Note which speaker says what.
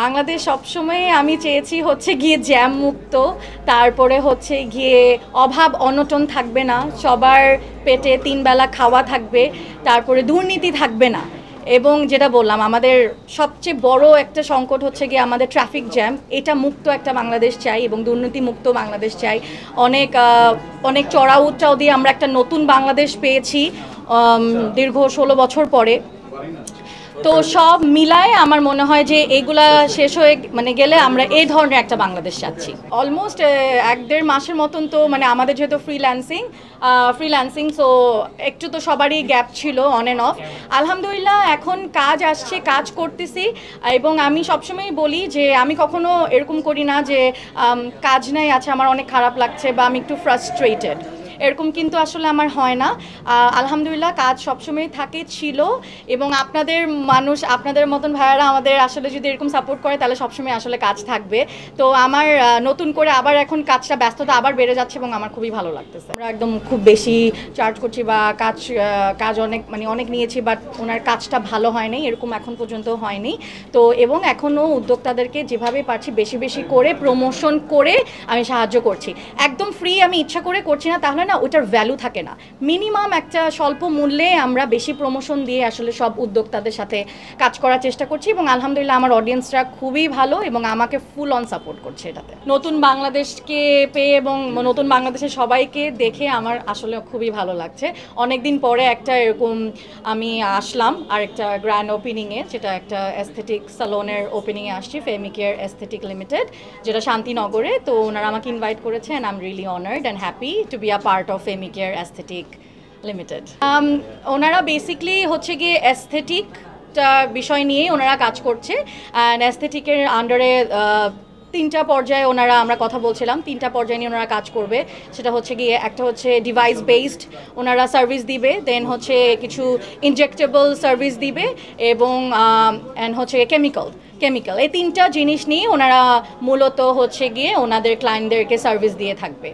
Speaker 1: বাংলাদেশ সবসময় আমি চেয়েছি হচ্ছে গিয়ে জ্যাম মুক্ত, তারপরে হচ্ছে গিয়ে অভাব অনটন থাকবে না, সবার পেটে 3 বেলা খাওয়া থাকবে, তারপরে দুর্নীতি থাকবে না। এবং যেটা বললাম, আমাদের সবচেয়ে বড় একটা সংকট হচ্ছে গিয়ে আমাদের ট্রাফিক জ্যাম, এটা মুক্ত একটা বাংলাদেশ চাই এবং দুর্নীতি মুক্ত বাংলাদেশ চাই। অনেক অনেক চড়াও উচ্চাও দিয়ে আমরা একটা নতুন বাংলাদেশ পেয়েছি দীর্ঘ 16 বছর পরে। তো সব মিলায় আমার মনে হয় যে এইগুলা শেষ হয়ে গেলে আমরা এই ধরনের একটা বাংলাদেশ চাচ্ছি। অলমোস্ট 1-1.5 মাসের মতন, তো আমাদের যেহেতু ফ্রিল্যান্সিং সো একটু তো সবারই গ্যাপ ছিল অন অ্যান্ড অফ। আলহামদুলিল্লাহ এখন কাজ আসছে, কাজ করতেছি। এবং আমি সবসময় বলি যে আমি কখনো এরকম করি না যে কাজ নাই আছে আমার অনেক খারাপ লাগছে বা আমি একটু ফ্রাস্ট্রেটেড, এরকম কিন্তু আসলে আমার হয় না। আলহামদুলিল্লাহ কাজ সবসময় ছিল। এবং আপনাদের মতন ভাইয়ারা আমাদের আসলে যদি এরকম সাপোর্ট করে তাহলে সবসময় আসলে কাজ থাকবে। তো আমার নতুন করে আবার এখন কাজটা, ব্যস্ততা আবার বেড়ে যাচ্ছে এবং আমার খুবই ভালো লাগতেছে। আমরা একদম খুব বেশি চার্জ করছি বা কাজ অনেক নিয়েছি, বাট ওনার কাজটা ভালো হয়নি, এরকম এখন পর্যন্ত হয়নি। তো এবং এখনও উদ্যোক্তাদেরকে যেভাবে পারছি বেশি বেশি করে প্রমোশন করে আমি সাহায্য করছি। একদম ফ্রি আমি ইচ্ছা করে করছি না, তাহলে না ওটার ভ্যালু থাকে না। মিনিমাম একটা স্বল্প মূল্যে আমরা বেশি প্রমোশন দিয়ে আসলে সব উদ্যোক্তাদের সাথে কাজ করার চেষ্টা করছি এবং আলহামদুলিল্লাহ আমার অডিয়েন্সরা খুবই ভালো এবং আমাকে ফুল অন সাপোর্ট করছে এটাতে। নতুন বাংলাদেশকে পেয়ে এবং নতুন বাংলাদেশের সবাইকে দেখে আমার আসলে খুবই ভালো লাগছে। অনেকদিন পরে একটা এরকম আমি আসলাম আর একটা গ্র্যান্ড ওপেনিংয়ে, যেটা একটা অ্যাস্থেটিক সালনের ওপেনিংয়ে আসছি, ফেমিকেয়ার অ্যাস্থেটিক লিমিটেড, যেটা শান্তিনগরে। তো ওনারা আমাকে ইনভাইট করেছে and I am really honoured and happy to be a part of Femicare Aesthetic Limited. ওনারা বেসিকলি হচ্ছে গিয়ে অ্যাস্থেটিকটা বিষয় নিয়েই ওনারা কাজ করছে। অ্যান্ড অ্যাস্থেটিকের আন্ডারে 3টা পর্যায়ে আমরা কথা বলছিলাম, 3টা পর্যায়ে নিয়ে ওনারা কাজ করবে। সেটা হচ্ছে গিয়ে একটা হচ্ছে ডিভাইস বেসড ওনারা সার্ভিস দিবে, দেন হচ্ছে কিছু ইনজেক্টেবল সার্ভিস দিবে এবং হচ্ছে কেমিক্যাল। এই 3টা জিনিস নিয়ে ওনারা মূলত হচ্ছে গিয়ে ওনাদের ক্লায়েন্টদেরকে সার্ভিস দিয়ে থাকবে।